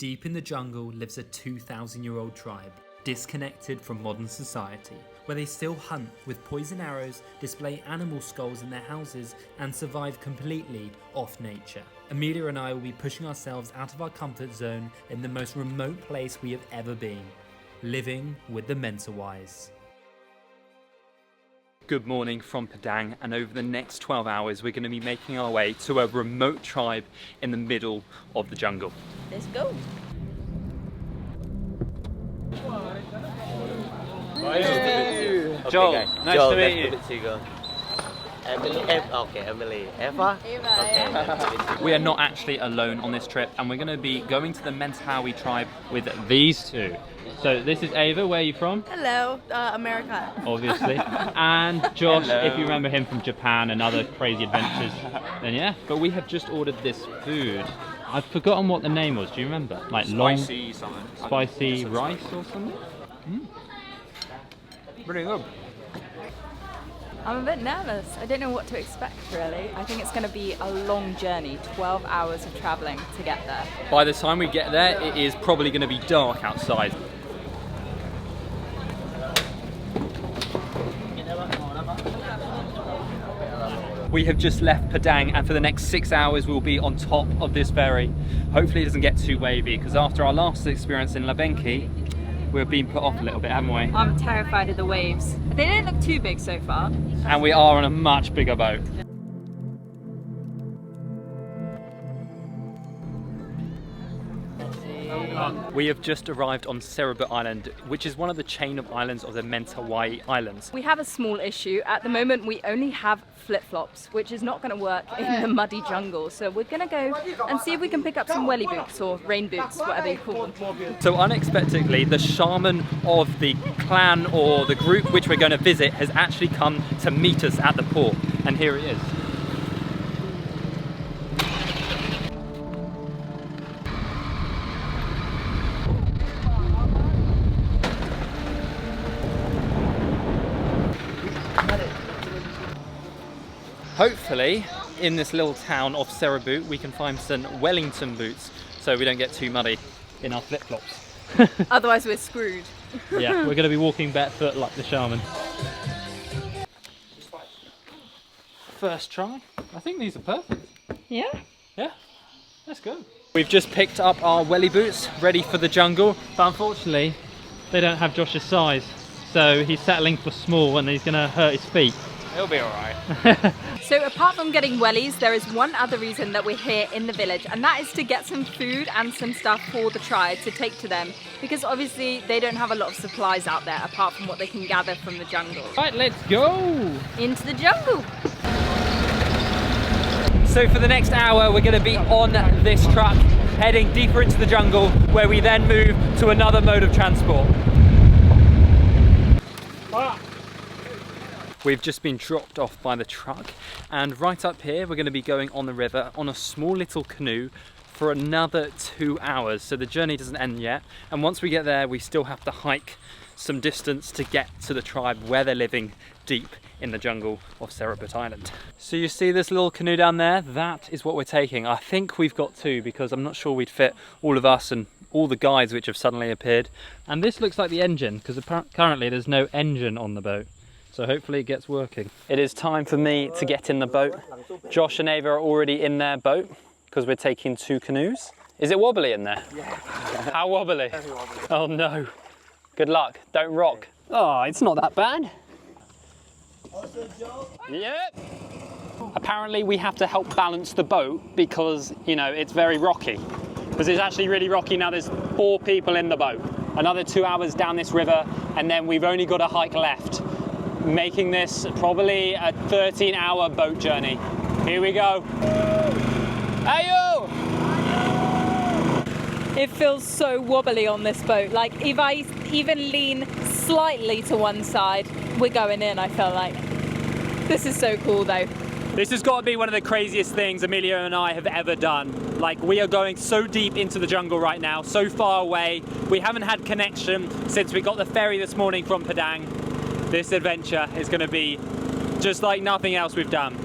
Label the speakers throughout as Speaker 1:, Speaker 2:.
Speaker 1: Deep in the jungle lives a 2,000-year-old tribe, disconnected from modern society, where they still hunt with poison arrows, display animal skulls in their houses, and survive completely off nature. Amelia and I will be pushing ourselves out of our comfort zone in the most remote place we have ever been, living with the Mentawais. Good morning from Padang, and over the next 12 hours we're going to be making our way to a remote tribe in the middle of the jungle.
Speaker 2: Let's go.
Speaker 3: Hey.
Speaker 1: Joel,
Speaker 3: Okay,
Speaker 1: nice
Speaker 3: Joel,
Speaker 1: to meet
Speaker 3: nice
Speaker 1: you.
Speaker 3: to meet you. Emily. Eva? Okay, nice to meet you.
Speaker 1: We are not actually alone on this trip, and we're going to be going to the Mentawai tribe with these two. So this is Ava, where are you from?
Speaker 2: Hello, America.
Speaker 1: Obviously. And Josh,
Speaker 3: Hello.
Speaker 1: if you remember him from Japan and other crazy adventures, then yeah. But we have just ordered this food. I've forgotten what the name was, do you remember? Like
Speaker 4: Spicy something.
Speaker 1: spicy rice or something?
Speaker 4: Pretty good.
Speaker 2: I'm a bit nervous. I don't know what to expect, really. I think it's going to be a long journey, 12 hours of traveling to get there.
Speaker 1: By the time we get there, it is probably going to be dark outside. We have just left Padang, and for the next 6 hours we'll be on top of this ferry. Hopefully it doesn't get too wavy, because after our last experience in Labenki, we're being put off a little bit, haven't we?
Speaker 2: I'm terrified of the waves. They don't look too big so far.
Speaker 1: And we are on a much bigger boat. We have just arrived on Siberut Island, which is one of the chain of islands of the Mentawai Islands.
Speaker 2: We have a small issue. At the moment, we only have flip-flops, which is not going to work in the muddy jungle. So we're going to go and see if we can pick up some welly boots or rain boots, whatever you call them.
Speaker 1: So unexpectedly, the shaman of the clan or the group which we're going to visit has actually come to meet us at the port. And here he is. Hopefully, in this little town of Siberut, we can find some Wellington boots so we don't get too muddy in our flip-flops.
Speaker 2: Otherwise, we're screwed.
Speaker 1: Yeah, we're going to be walking barefoot like the shaman. First try. I think these are perfect.
Speaker 2: Yeah?
Speaker 1: Yeah, let's go. We've just picked up our welly boots, ready for the jungle, but unfortunately, they don't have Josh's size. So he's settling for small and he's going to hurt his feet.
Speaker 4: It'll be alright.
Speaker 2: So apart from getting wellies, there is one other reason that we're here in the village, and that is to get some food and some stuff for the tribe to take to them, because obviously they don't have a lot of supplies out there apart from what they can gather from the jungle.
Speaker 1: Right, let's go!
Speaker 2: Into the jungle!
Speaker 1: So for the next hour we're going to be on this truck, heading deeper into the jungle, where we then move to another mode of transport. We've just been dropped off by the truck, and right up here we're going to be going on the river on a small little canoe for another 2 hours. So the journey doesn't end yet, and once we get there we still have to hike some distance to get to the tribe where they're living deep in the jungle of Siberut Island. So you see this little canoe down there? That is what we're taking. I think we've got two, because I'm not sure we'd fit all of us and all the guides which have suddenly appeared. And this looks like the engine, because currently there's no engine on the boat. So hopefully it gets working. It is time for me to get in the boat. Josh and Ava are already in their boat because we're taking two canoes. Is it wobbly in there?
Speaker 4: Yeah.
Speaker 1: How wobbly?
Speaker 4: Very wobbly.
Speaker 1: Oh no. Good luck. Don't rock. Oh, it's not that bad. Yep. Apparently we have to help balance the boat because, you know, it's very rocky. Because it's actually really rocky now. There's 4 people in the boat. Another 2 hours down this river, and then we've only got a hike left, making this probably a 13-hour boat journey. Here we go. Ayo!
Speaker 2: It feels so wobbly on this boat. Like, if I even lean slightly to one side, we're going in, I feel like. This is so cool though.
Speaker 1: This has got to be one of the craziest things Amelia and I have ever done. Like, we are going so deep into the jungle right now, so far away. We haven't had connection since we got the ferry this morning from Padang. This adventure is going to be just like nothing else we've done.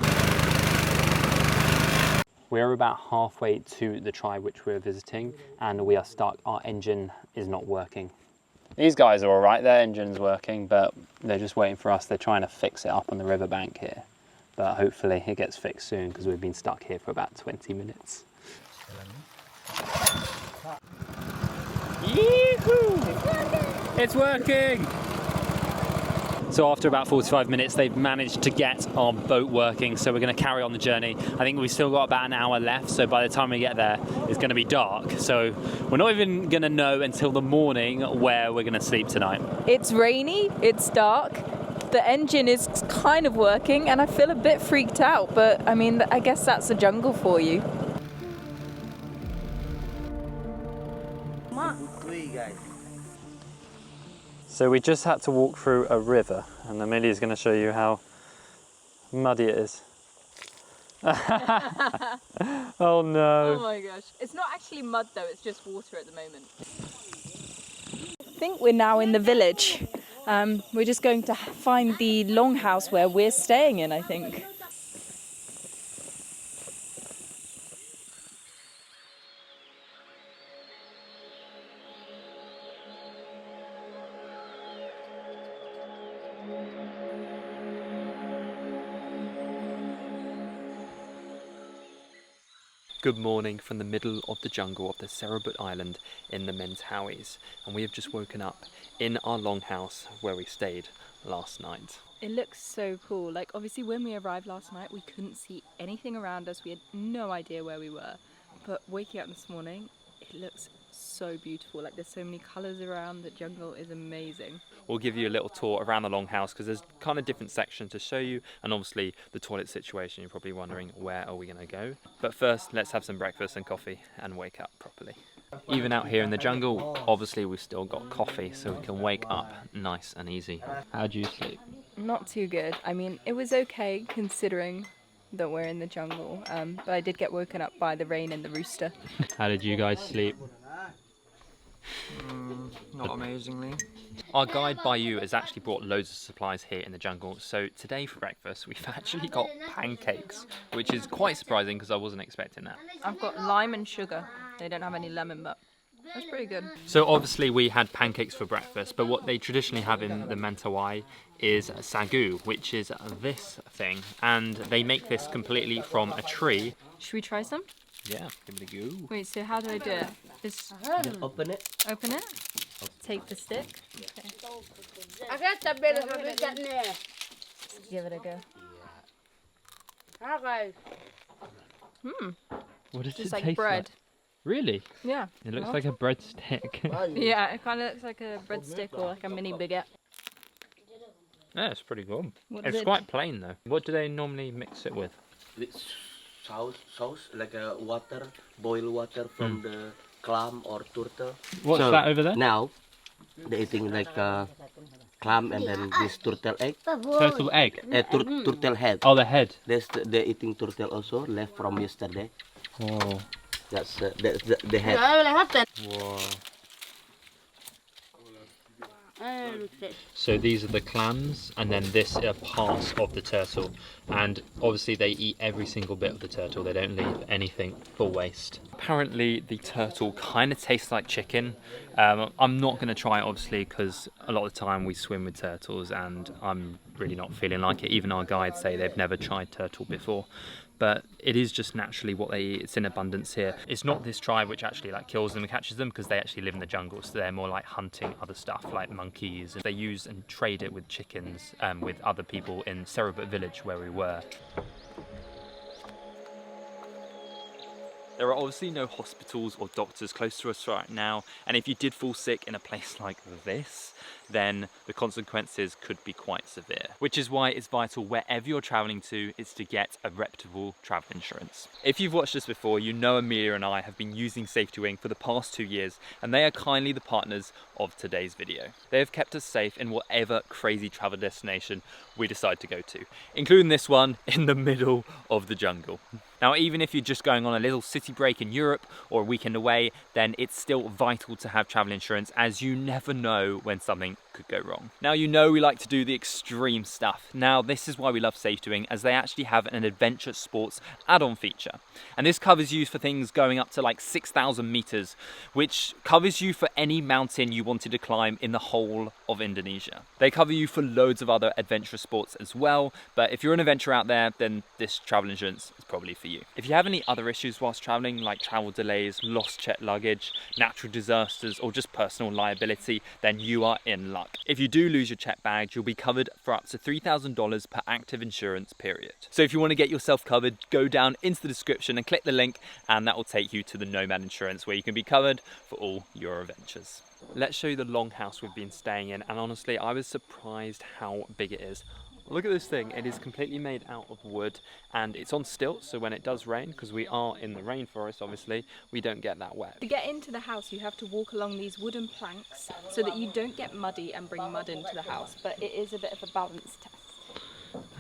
Speaker 1: We're about halfway to the tribe which we're visiting, and we are stuck. Our engine is not working. These guys are all right, their engine's working, but they're just waiting for us. They're trying to fix it up on the riverbank here. But hopefully it gets fixed soon because we've been stuck here for about 20 minutes. Yee-hoo! It's working! So after about 45 minutes, they've managed to get our boat working, so we're going to carry on the journey. I think we've still got about an hour left, so by the time we get there, it's going to be dark. So we're not even going to know until the morning where we're going to sleep tonight.
Speaker 2: It's rainy, it's dark, the engine is kind of working, and I feel a bit freaked out, but I mean, I guess that's the jungle for you.
Speaker 1: So we just had to walk through a river, and Amelia's going to show you how muddy it is. Oh no.
Speaker 2: Oh my gosh. It's not actually mud though, it's just water at the moment. I think we're now in the village. We're just going to find the Longhouse where we're staying in, I think.
Speaker 1: Good morning from the middle of the jungle of the Siberut island in the Mentawais, and we have just woken up in our longhouse where we stayed last night.
Speaker 2: It looks so cool. Like obviously when we arrived last night we couldn't see anything around us, we had no idea where we were, but waking up this morning it looks so beautiful. Like there's so many colours around, the jungle is amazing.
Speaker 1: We'll give you a little tour around the longhouse because there's kind of different sections to show you, and obviously the toilet situation, you're probably wondering where are we going to go. But first let's have some breakfast and coffee and wake up properly. Even out here in the jungle, obviously we've still got coffee so we can wake up nice and easy. How do you sleep?
Speaker 2: Not too good. I mean it was okay considering that we're in the jungle, but I did get woken up by the rain and the rooster.
Speaker 1: How did you guys sleep?
Speaker 4: Not amazingly.
Speaker 1: Our guide Bayu has actually brought loads of supplies here in the jungle, so today for breakfast we've actually got pancakes, which is quite surprising because I wasn't expecting that.
Speaker 2: I've got lime and sugar. They don't have any lemon, but that's pretty good.
Speaker 1: So obviously we had pancakes for breakfast, but what they traditionally have in the Mentawai is sagu, which is this thing, and they make this completely from a tree.
Speaker 2: Should we try some?
Speaker 1: Yeah, give it a go.
Speaker 2: Wait, so how do I do it? Just
Speaker 3: Open it.
Speaker 2: open it? Take the stick? Okay. Give it a go.
Speaker 1: What does
Speaker 2: Just
Speaker 1: it
Speaker 2: like
Speaker 1: taste
Speaker 2: bread.
Speaker 1: like? Really?
Speaker 2: Yeah.
Speaker 1: It looks like a breadstick.
Speaker 2: Yeah, it kind of looks like a breadstick or like a mini baguette.
Speaker 1: Yeah, it's pretty good.
Speaker 2: What is
Speaker 1: It's
Speaker 2: it?
Speaker 1: quite plain though. What do they normally mix it with?
Speaker 3: It's sauce like a water, boiled water from the clam or turtle.
Speaker 1: What's
Speaker 3: So,
Speaker 1: that over there?
Speaker 3: Now, they're eating like clam and then this turtle egg,
Speaker 1: Turtle egg.
Speaker 3: turtle head.
Speaker 1: Oh, the head.
Speaker 3: They're eating turtle also, left from yesterday.
Speaker 1: Oh.
Speaker 3: That's the head.
Speaker 1: Whoa. So these are the clams, and then this are parts of the turtle, and obviously they eat every single bit of the turtle. They don't leave anything for waste. Apparently the turtle kind of tastes like chicken. I'm not going to try it obviously because a lot of the time we swim with turtles and I'm really not feeling like it. Even our guides say they've never tried turtle before. But it is just naturally what they eat. It's in abundance here. It's not this tribe which actually like kills them and catches them, because they actually live in the jungle, so they're more like hunting other stuff like monkeys. They use and trade it with chickens with other people in Siberut village where we were. There are obviously no hospitals or doctors close to us right now, and if you did fall sick in a place like this, then the consequences could be quite severe. Which is why it's vital wherever you're traveling to is to get a reputable travel insurance. If you've watched this before, you know Amelia and I have been using Safety Wing for the past 2 years, and they are kindly the partners of today's video. They have kept us safe in whatever crazy travel destination we decide to go to, including this one in the middle of the jungle. Now, even if you're just going on a little city break in Europe or a weekend away, then it's still vital to have travel insurance, as you never know when something could go wrong. Now, you know we like to do the extreme stuff. Now, this is why we love Safe Doing, as they actually have an adventure sports add-on feature. And this covers you for things going up to like 6,000 meters, which covers you for any mountain you wanted to climb in the whole of Indonesia. They cover you for loads of other adventure sports as well, but if you're an adventurer out there, then this travel insurance is probably for you. If you have any other issues whilst traveling, like travel delays, lost checked luggage, natural disasters, or just personal liability, then you are in luck. If you do lose your checked bag, you'll be covered for up to $3,000 per active insurance period. So if you want to get yourself covered, go down into the description and click the link, and that will take you to the Nomad Insurance, where you can be covered for all your adventures. Let's show you the Longhouse we've been staying in, and honestly, I was surprised how big it is. Look at this thing. It is completely made out of wood, and it's on stilts, so when it does rain, because we are in the rainforest obviously, we don't get that wet.
Speaker 2: To get into the house, you have to walk along these wooden planks so that you don't get muddy and bring mud into the house, but it is a bit of a balance test.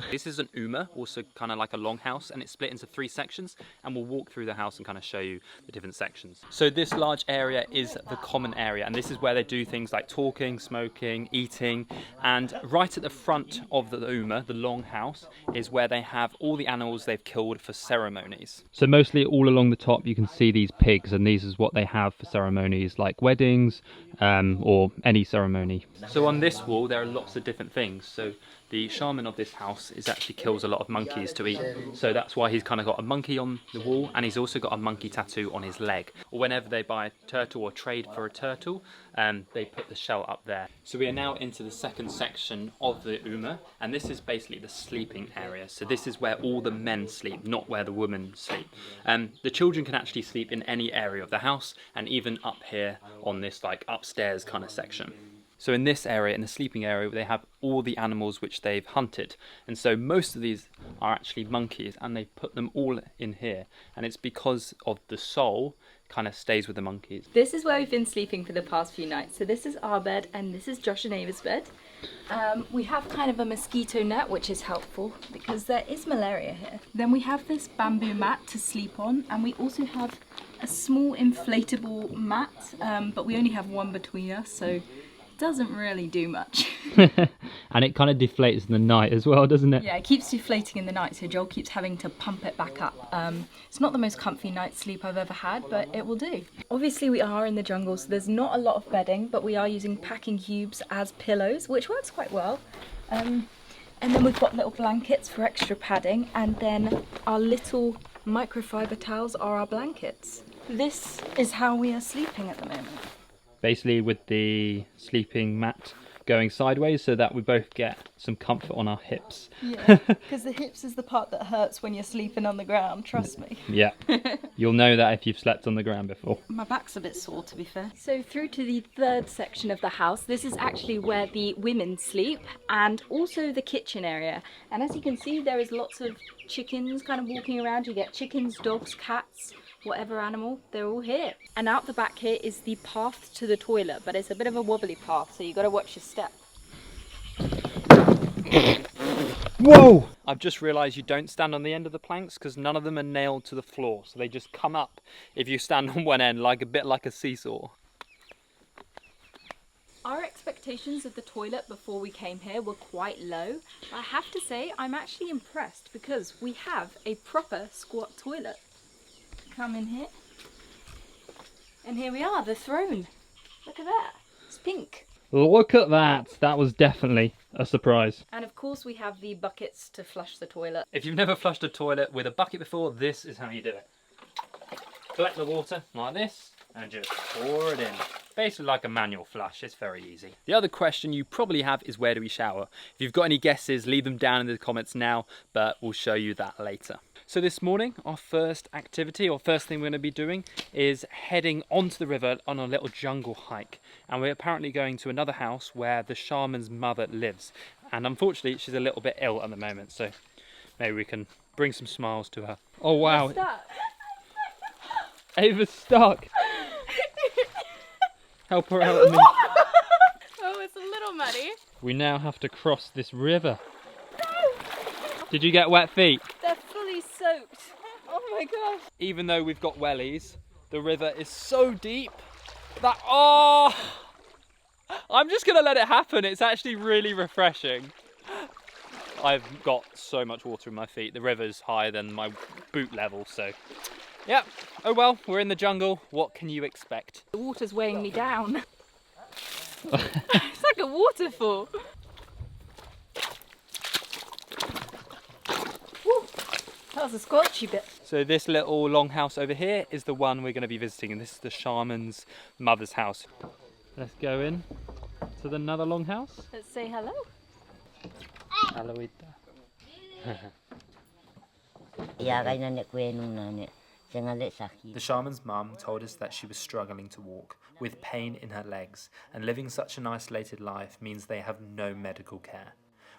Speaker 1: This is an Uma, also kind of like a longhouse, and it's split into 3 sections, and we'll walk through the house and kind of show you the different sections. So this large area is the common area, and this is where they do things like talking, smoking, eating, and right at the front of the Uma, the longhouse, is where they have all the animals they've killed for ceremonies. So mostly all along the top you can see these pigs, and these is what they have for ceremonies like weddings or any ceremony. So on this wall there are lots of different things. So the shaman of this house actually kills a lot of monkeys to eat, so that's why he's kind of got a monkey on the wall, and he's also got a monkey tattoo on his leg. Or whenever they buy a turtle or trade for a turtle, they put the shell up there. So we are now into the second section of the Uma, and this is basically the sleeping area. So this is where all the men sleep, not where the women sleep. The children can actually sleep in any area of the house, and even up here on this like upstairs kind of section. So in this area, in the sleeping area, they have all the animals which they've hunted. And so most of these are actually monkeys, and they put them all in here. And it's because of the soul kind of stays with the monkeys.
Speaker 2: This is where we've been sleeping for the past few nights. So this is our bed, and this is Josh and Ava's bed. We have kind of a mosquito net, which is helpful because there is malaria here. Then we have this bamboo mat to sleep on, and we also have a small inflatable mat, but we only have one between us, so doesn't really do much.
Speaker 1: And it kind of deflates in the night as well, doesn't it?
Speaker 2: Yeah, it keeps deflating in the night, so Joel keeps having to pump it back up. It's not the most comfy night's sleep I've ever had, but it will do. Obviously we are in the jungle, so there's not a lot of bedding, but we are using packing cubes as pillows, which works quite well. And then we've got little blankets for extra padding, and then our little microfiber towels are our blankets. This is how we are sleeping at the moment.
Speaker 1: Basically with the sleeping mat going sideways so that we both get some comfort on our hips.
Speaker 2: Yeah, because the hips is the part that hurts when you're sleeping on the ground, trust me.
Speaker 1: Yeah, you'll know that if you've slept on the ground before.
Speaker 2: My back's a bit sore, to be fair. So through to the third section of the house. This is actually where the women sleep, and also the kitchen area. And as you can see, there is lots of chickens kind of walking around. You get chickens, dogs, cats, whatever animal, they're all here. And out the back here is the path to the toilet, but it's a bit of a wobbly path, so you got to watch your step.
Speaker 1: Whoa! I've just realised you don't stand on the end of the planks because none of them are nailed to the floor, so they just come up if you stand on one end, like a bit like a seesaw.
Speaker 2: Our expectations of the toilet before we came here were quite low. I have to say I'm actually impressed because we have a proper squat toilet. Come in here. And here we are, the throne. Look at that. It's pink.
Speaker 1: Look at that. That was definitely a surprise.
Speaker 2: And of course we have the buckets to flush the toilet.
Speaker 1: If you've never flushed a toilet with a bucket before, this is how you do it. Collect the water like this and just pour it in. Basically like a manual flush, it's very easy. The other question you probably have is where do we shower? If you've got any guesses, leave them down in the comments now, but we'll show you that later. So this morning, our first activity, or first thing we're going to be doing, is heading onto the river on a little jungle hike. And we're apparently going to another house where the shaman's mother lives. And unfortunately, she's a little bit ill at the moment, so maybe we can bring some smiles to her. Oh wow.
Speaker 2: What's that?
Speaker 1: Ava's stuck. Help her out a minute.
Speaker 2: Oh, it's a little muddy.
Speaker 1: We now have to cross this river. Did you get wet feet?
Speaker 2: They're fully soaked. Oh my gosh.
Speaker 1: Even though we've got wellies, the river is so deep that, oh, I'm just gonna let it happen. It's actually really refreshing. I've got so much water in my feet. The river's higher than my boot level, so yeah. Oh well, we're in the jungle. What can you expect?
Speaker 2: The water's weighing me down. It's like a waterfall. Woo, that was a scorchy bit.
Speaker 1: So this little longhouse over here is the one we're going to be visiting, and this is the shaman's mother's house. Let's go in to another longhouse.
Speaker 2: Let's say hello.
Speaker 1: Aloita. The shaman's mum told us that she was struggling to walk, with pain in her legs, and living such an isolated life means they have no medical care.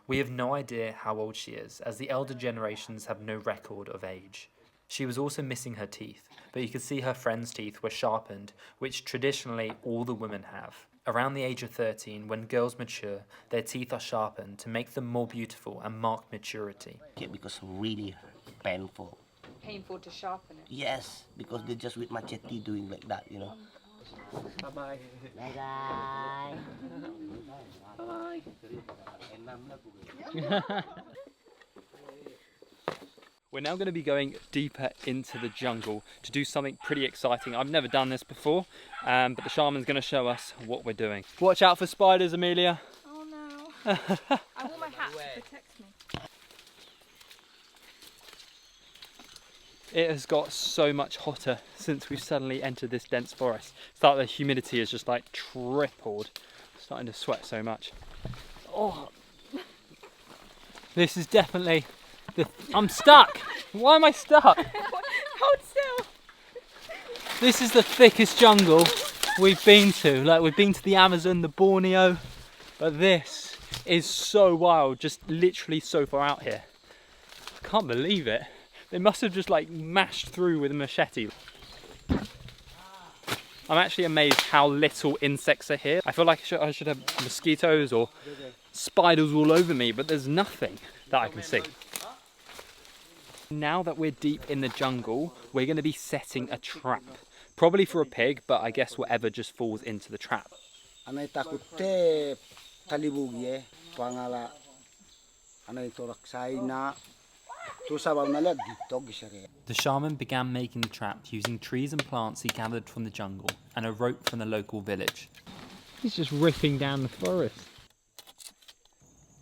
Speaker 1: We have no idea how old she is, as the elder generations have no record of age. She was also missing her teeth, but you could see her friends' teeth were sharpened, which traditionally all the women have. Around the age of 13, when girls mature, their teeth are sharpened to make them more beautiful and mark maturity.
Speaker 3: Because really painful.
Speaker 2: Painful to sharpen it.
Speaker 3: Yes, because they're just with machete doing like that, you know. Bye-bye.
Speaker 5: Bye-bye.
Speaker 3: Bye.
Speaker 1: We're now going to be going deeper into the jungle to do something pretty exciting. I've never done this before, but the shaman's going to show us what we're doing. Watch out for spiders, Amelia.
Speaker 2: Oh no. I wore my hat to protect me.
Speaker 1: It has got so much hotter since we've suddenly entered this dense forest. It's like the humidity is just like tripled. I'm starting to sweat so much. Oh, this is definitely I'm stuck. Why am I stuck?
Speaker 2: Hold still.
Speaker 1: This is the thickest jungle we've been to. Like, we've been to the Amazon, the Borneo, but this is so wild, just literally so far out here. I can't believe it. They must have just like mashed through with a machete. I'm actually amazed how little insects are here. I feel like I should have mosquitoes or spiders all over me, but there's nothing that I can see. Now that we're deep in the jungle, we're going to be setting a trap. Probably for a pig, but I guess whatever just falls into the trap. The shaman began making the trap using trees and plants he gathered from the jungle and a rope from the local village. He's just ripping down the forest.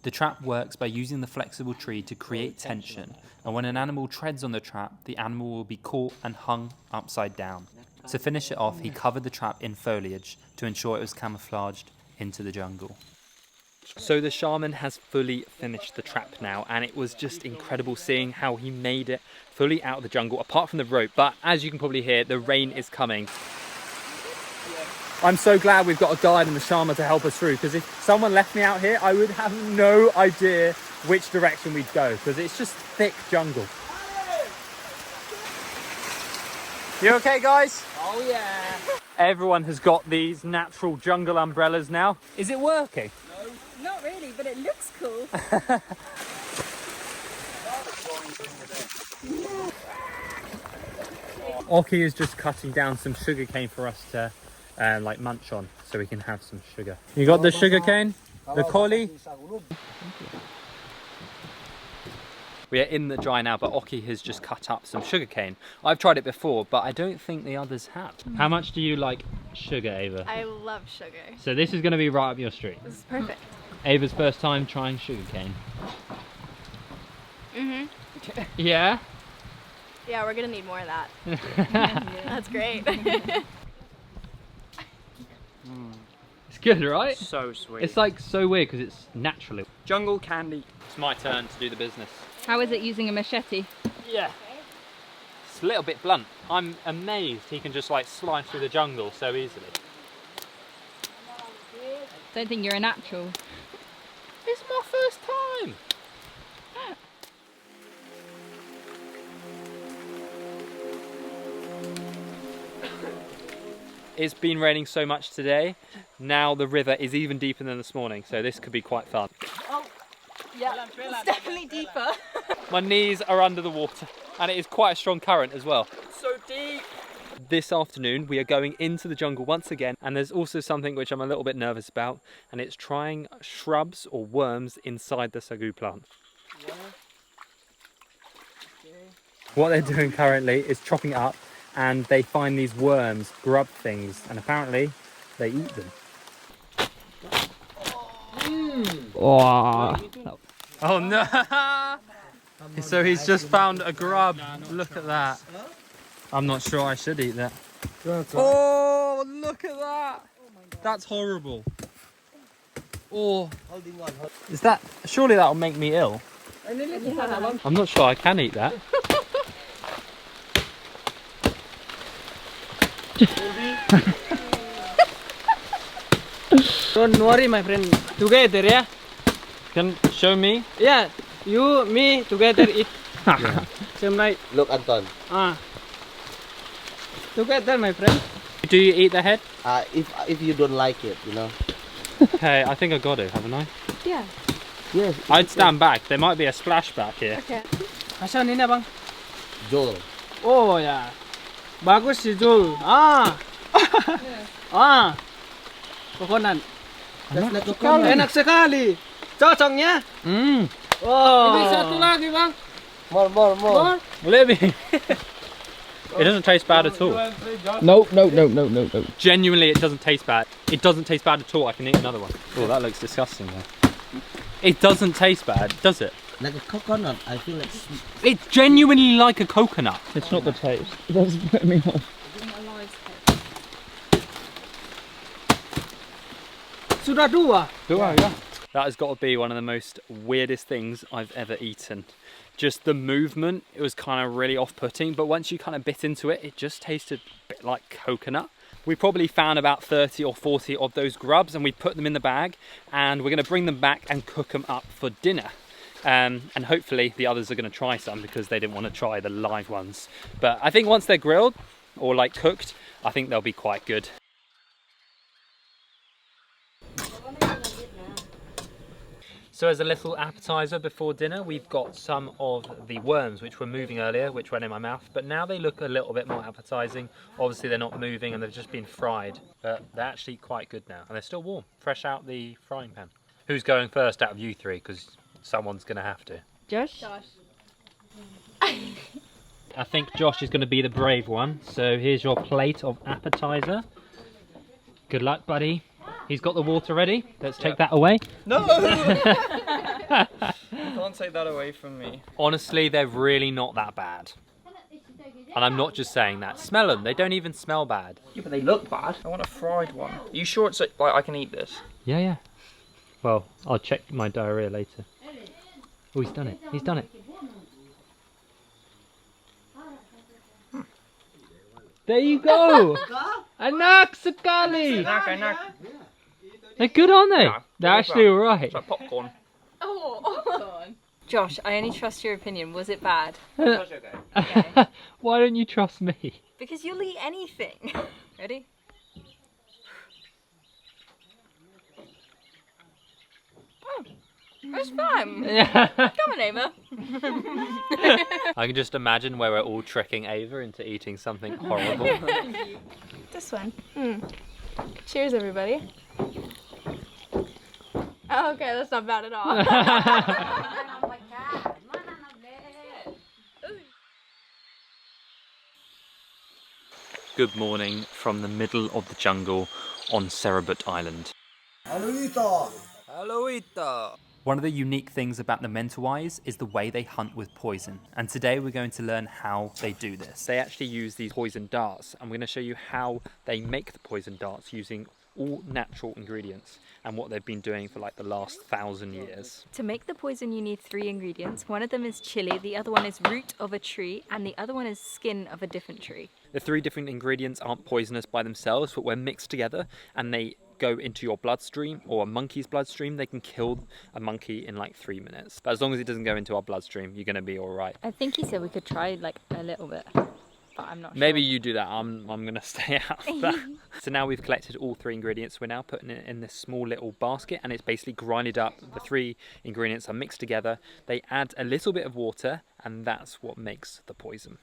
Speaker 1: The trap works by using the flexible tree to create tension, and when an animal treads on the trap, the animal will be caught and hung upside down. To finish it off, he covered the trap in foliage to ensure it was camouflaged into the jungle. So the shaman has fully finished the trap now, and it was just incredible seeing how he made it fully out of the jungle, apart from the rope. But as you can probably hear, the rain is coming. I'm so glad we've got a guide and the shaman to help us through, because if someone left me out here, I would have no idea which direction we'd go, because it's just thick jungle. You okay, guys?
Speaker 5: Oh yeah.
Speaker 1: Everyone has got these natural jungle umbrellas now. Is it working?
Speaker 2: No, not really, but it looks cool.
Speaker 1: Oki is just cutting down some sugar cane for us to like munch on, so we can have some sugar. You got the sugar cane? The collie? We are in the dry now, but Oki has just cut up some sugar cane. I've tried it before, but I don't think the others have. How much do you like sugar, Ava?
Speaker 2: I love sugar.
Speaker 1: So this is going to be right up your street.
Speaker 2: This is perfect.
Speaker 1: Ava's first time trying sugar cane.
Speaker 2: Mhm.
Speaker 1: Yeah?
Speaker 2: Yeah, we're gonna need more of that. That's great.
Speaker 1: It's good, right?
Speaker 4: So sweet.
Speaker 1: It's like so weird because it's natural.
Speaker 4: jungle candy.
Speaker 1: It's my turn to do the business.
Speaker 2: How is it using a machete?
Speaker 1: Yeah. It's a little bit blunt. I'm amazed he can just like slide through the jungle so easily.
Speaker 2: Don't think you're a natural.
Speaker 1: It's my first time. It's been raining so much today. Now the river is even deeper than this morning, so this could be quite fun.
Speaker 2: Oh, yeah, it's definitely deeper.
Speaker 1: My knees are under the water, and it is quite a strong current as well.
Speaker 4: It's so deep.
Speaker 1: This afternoon we are going into the jungle once again, and there's also something which I'm a little bit nervous about, and it's trying shrubs or worms inside the sagu plant. What they're doing currently is chopping it up, and they find these worms, grub things, and apparently they eat them. Oh, oh no! So he's just found a grub. Look at that. I'm not sure I should eat that. Oh, look at that! That's horrible. Oh, is that? Surely that will make me ill. I'm not sure I can eat that.
Speaker 6: Don't worry, my friend. Together, yeah?
Speaker 1: Can show me?
Speaker 6: Yeah, you, me, together eat. Same right.
Speaker 3: Look, Anton.
Speaker 6: Together, my friend.
Speaker 1: Do you eat the head?
Speaker 3: If you don't like it, you know.
Speaker 1: Okay, I think I got it, haven't I?
Speaker 2: Yeah.
Speaker 3: Yes.
Speaker 1: I'd stand back. There might be a splashback here.
Speaker 2: Okay.
Speaker 6: Asan ini, Bang?
Speaker 3: Joel.
Speaker 6: Oh, ya. Bagus si Jul. Coconut.
Speaker 3: That's like a
Speaker 6: Enak sekali. Cocoknya. Oh. Ini satu lagi, Bang.
Speaker 3: More.
Speaker 1: Let me. It doesn't taste bad at all.
Speaker 6: No.
Speaker 1: Genuinely, it doesn't taste bad. It doesn't taste bad at all. I can eat another one. Oh, that looks disgusting though. It doesn't taste bad, does it?
Speaker 3: Like a coconut. I feel like
Speaker 1: It's genuinely like a coconut.
Speaker 6: It's not the taste. It doesn't put me off. Sudah dua.
Speaker 1: That has got to be one of the most weirdest things I've ever eaten. Just the movement, it was kind of really off-putting, but once you kind of bit into it, it just tasted a bit like coconut. We probably found about 30 or 40 of those grubs, and we put them in the bag, and we're going to bring them back and cook them up for dinner. And hopefully the others are going to try some because they didn't want to try the live ones. But I think once they're grilled or like cooked, I think they'll be quite good. So as a little appetizer before dinner, we've got some of the worms which were moving earlier, which went in my mouth, but now they look a little bit more appetizing. Obviously they're not moving and they've just been fried, but they're actually quite good now. And they're still warm, fresh out the frying pan. Who's going first out of you three? Because someone's gonna have to.
Speaker 2: Josh?
Speaker 1: I think Josh is gonna be the brave one. So here's your plate of appetizer. Good luck, buddy. He's got the water ready. Let's take that away.
Speaker 7: No! You can't take that away from me.
Speaker 1: Honestly, they're really not that bad. And I'm not just saying that. Smell them. They don't even smell bad.
Speaker 7: Yeah, but they look bad. I want a fried one. Are you sure it's like I can eat this?
Speaker 1: Yeah. Well, I'll check my diarrhea later. Oh, he's done it. He's done it. There you go! Anak sekali!
Speaker 7: Enak.
Speaker 1: They're good, aren't they?
Speaker 7: Yeah,
Speaker 1: they're actually alright.
Speaker 7: It's like popcorn.
Speaker 2: Josh, I only trust your opinion. Was it bad?
Speaker 7: It's okay.
Speaker 1: Why don't you trust me?
Speaker 2: Because you'll eat anything. Ready? It's fine. Come on, Ava.
Speaker 1: I can just imagine where we're all tricking Ava into eating something horrible.
Speaker 2: This one. Cheers, everybody. Oh, okay, that's not bad at all.
Speaker 1: Good morning from the middle of the jungle on Siberut Island. One of the unique things about the Mentawais is the way they hunt with poison. And today we're going to learn how they do this. They actually use these poison darts. I'm going to show you how they make the poison darts using all natural ingredients and what they've been doing for like the last 1,000 years.
Speaker 2: To make the poison you need 3 ingredients. One of them is chili, the other one is root of a tree, and the other one is skin of a different tree.
Speaker 1: The 3 different ingredients aren't poisonous by themselves, but when mixed together and they go into your bloodstream or a monkey's bloodstream, they can kill a monkey in like 3 minutes. But as long as it doesn't go into our bloodstream, you're going to be all right.
Speaker 2: I think he said we could try like a little bit, but I'm not
Speaker 1: Maybe
Speaker 2: sure.
Speaker 1: you do that. I'm going to stay out of that. So now we've collected all 3 ingredients. We're now putting it in this small little basket, and it's basically grinded up. The 3 ingredients are mixed together. They add a little bit of water, and that's what makes the poison.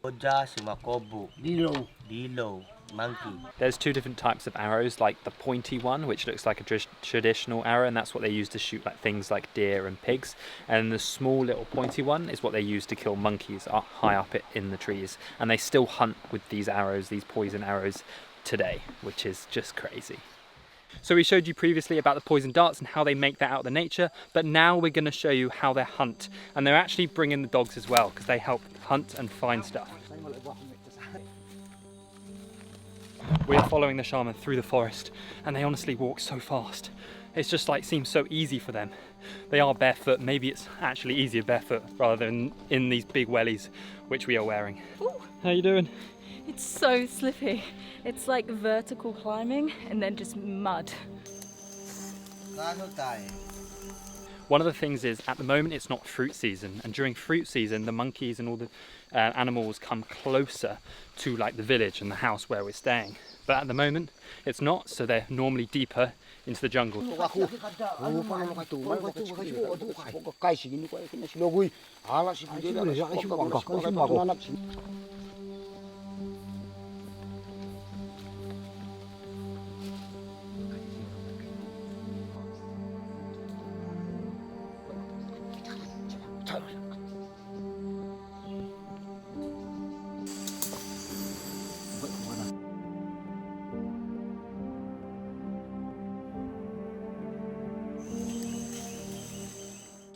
Speaker 3: Oja, Simakobu, Dilo, monkey.
Speaker 1: There's two different types of arrows, like the pointy one, which looks like a traditional arrow, and that's what they use to shoot like things like deer and pigs. And the small little pointy one is what they use to kill monkeys high up in the trees. And they still hunt with these arrows, these poison arrows, today, which is just crazy. So we showed you previously about the poison darts and how they make that out of the nature, but now we're going to show you how they hunt. And they're actually bringing the dogs as well, because they help hunt and find stuff. We're following the shaman through the forest, and they honestly walk so fast. It's just like seems so easy for them. They are barefoot. Maybe it's actually easier barefoot rather than in these big wellies, which we are wearing. Ooh. How you doing?
Speaker 2: It's so slippy. It's like vertical climbing and then just mud.
Speaker 1: One of the things is, at the moment it's not fruit season, and during fruit season the monkeys and all the animals come closer to like the village and the house where we're staying. But at the moment it's not, so they're normally deeper into the jungle.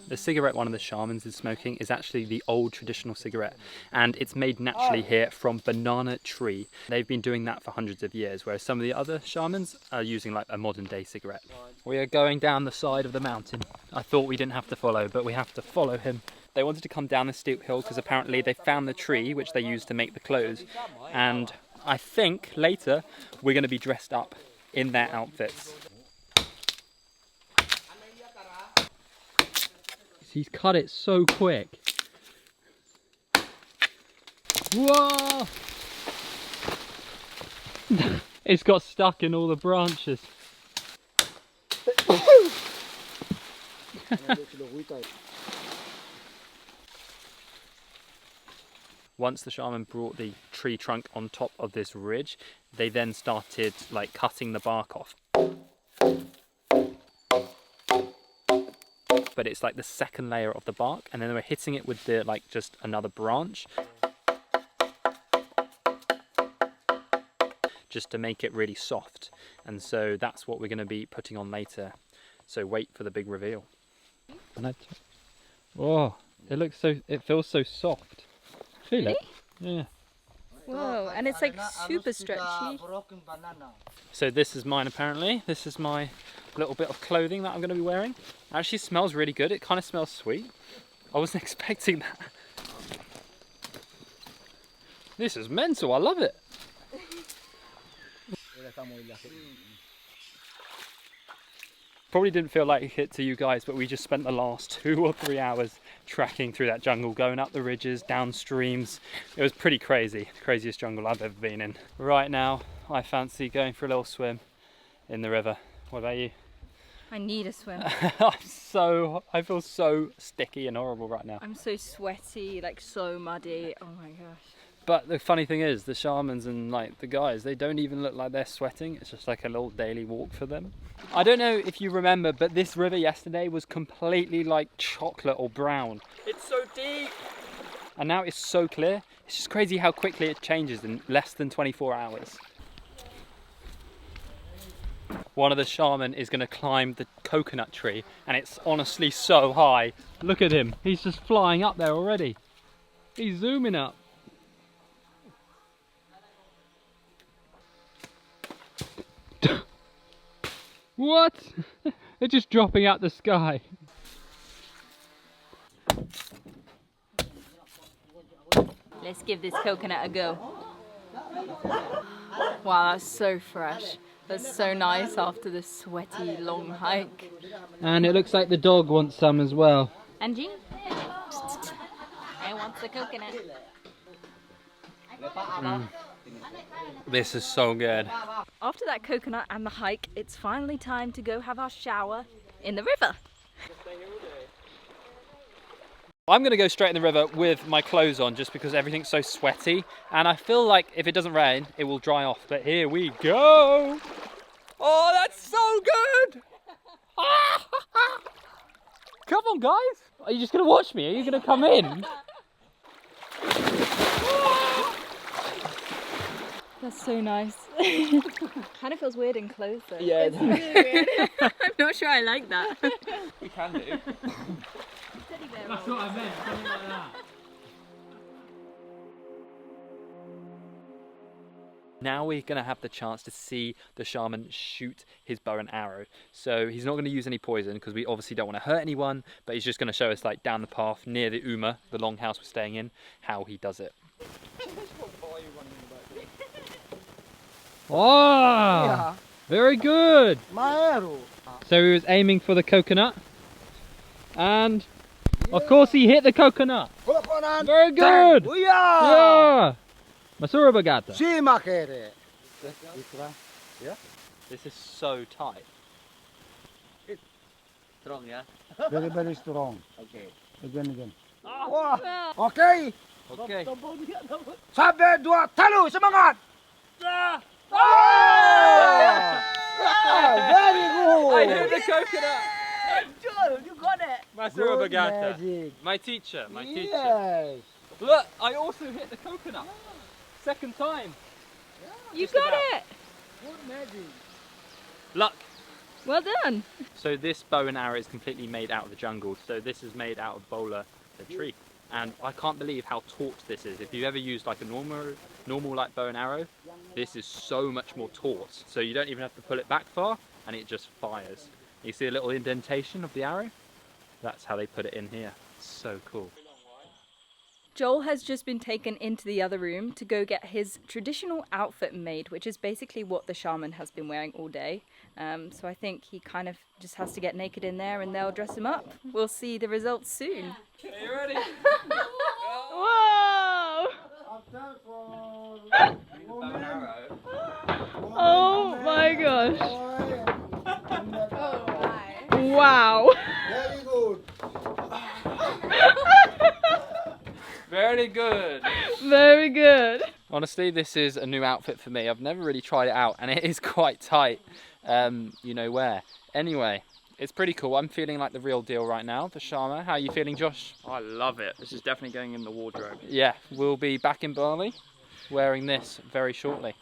Speaker 1: The cigarette one of the shamans is smoking is actually the old traditional cigarette, and it's made naturally here from banana tree. They've been doing that for hundreds of years, whereas some of the other shamans are using like a modern day cigarette. We are going down the side of the mountain. I thought we didn't have to follow, but we have to follow him. They wanted to come down the steep hill because apparently they found the tree which they used to make the clothes, and I think later we're going to be dressed up in their outfits. He's cut it so quick. Whoa! It's got stuck in all the branches. Once the shaman brought the tree trunk on top of this ridge, they then started like cutting the bark off. But it's like the second layer of the bark, and then they were hitting it with the like just another branch just to make it really soft. And so that's what we're going to be putting on later. So wait for the big reveal. Oh, it feels so soft. Feel it? Yeah.
Speaker 2: Whoa, and it's like super stretchy.
Speaker 1: So this is mine apparently. This is my little bit of clothing that I'm going to be wearing. It actually smells really good. It kind of smells sweet. I wasn't expecting that. This is mental. I love it. Probably didn't feel like it to you guys, but we just spent the last 2 or 3 hours trekking through that jungle, going up the ridges, down streams. It was pretty crazy. The craziest jungle I've ever been in. Right now, I fancy going for a little swim in the river. What about you?
Speaker 2: I need a swim.
Speaker 1: I feel so sticky and horrible right now.
Speaker 2: I'm so sweaty, like so muddy. Oh my gosh.
Speaker 1: But the funny thing is, the shamans and like the guys, they don't even look like they're sweating. It's just like a little daily walk for them. I don't know if you remember, but this river yesterday was completely like chocolate or brown. It's so deep. And now it's so clear. It's just crazy how quickly it changes in less than 24 hours. One of the shaman is going to climb the coconut tree, and it's honestly so high. Look at him. He's just flying up there already. He's zooming up. What? They're just dropping out the sky.
Speaker 2: Let's give this coconut a go. Wow, that's so fresh. That's so nice after this sweaty long hike.
Speaker 1: And it looks like the dog wants some as well.
Speaker 2: Angie? I want the coconut.
Speaker 1: This is so good.
Speaker 2: After that coconut and the hike, it's finally time to go have our shower in the river.
Speaker 1: I'm going to go straight in the river with my clothes on just because everything's so sweaty. And I feel like if it doesn't rain, it will dry off. But here we go. Oh, that's so good. Come on, guys. Are you just going to watch me? Are you going to come in?
Speaker 2: That's so nice. Kind of feels weird in clothes though.
Speaker 1: Yeah.
Speaker 2: It's really weird. I'm not sure I like that.
Speaker 7: We can do.
Speaker 1: That's what I meant, something like that. Now we're going to have the chance to see the shaman shoot his bow and arrow. So he's not going to use any poison because we obviously don't want to hurt anyone, but he's just going to show us like down the path near the Uma, the longhouse we're staying in, how he does it. Oh, very good. So he was aiming for the coconut and of course he hit the coconut. Very good. Yeah. Masura bagata. This is so tight.
Speaker 3: Strong, yeah?
Speaker 6: Very, very strong.
Speaker 3: Okay.
Speaker 6: Again.
Speaker 2: Wow.
Speaker 6: Okay.
Speaker 1: Okay.
Speaker 6: Sabi, dua, talo, semangat. Very good.
Speaker 1: I hit the coconut.
Speaker 6: You got it.
Speaker 1: Masura
Speaker 6: Good
Speaker 1: bagata.
Speaker 6: magic.
Speaker 1: My teacher.
Speaker 6: Yes.
Speaker 1: Look, I also hit the coconut. Second time.
Speaker 2: You
Speaker 1: Just
Speaker 2: got
Speaker 1: about.
Speaker 2: it.
Speaker 6: Good magic.
Speaker 1: Luck.
Speaker 2: Well done.
Speaker 1: So this bow and arrow is completely made out of the jungle. So this is made out of bola, the tree. And I can't believe how taut this is. If you've ever used like a normal like bow and arrow, this is so much more taut. So you don't even have to pull it back far and it just fires. You see a little indentation of the arrow? That's how they put it in here. So cool.
Speaker 2: Joel has just been taken into the other room to go get his traditional outfit made, which is basically what the shaman has been wearing all day. So I think he kind of just has to get naked in there and they'll dress him up. We'll see the results soon.
Speaker 1: Are you ready?
Speaker 2: Whoa! Oh my gosh. Wow.
Speaker 6: Very good.
Speaker 1: Very good.
Speaker 2: Very good.
Speaker 1: Honestly, this is a new outfit for me. I've never really tried it out and it is quite tight, you know where. Anyway, it's pretty cool. I'm feeling like the real deal right now, the shaman. How are you feeling, Josh?
Speaker 7: I love it. This is definitely going in the wardrobe.
Speaker 1: Yeah, we'll be back in Bali wearing this very shortly.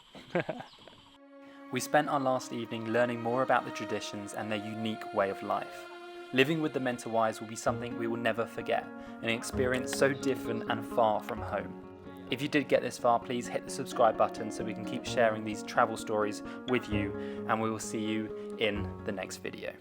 Speaker 1: We spent our last evening learning more about the traditions and their unique way of life. Living with the Mentawais will be something we will never forget, an experience so different and far from home. If you did get this far, please hit the subscribe button so we can keep sharing these travel stories with you, and we will see you in the next video.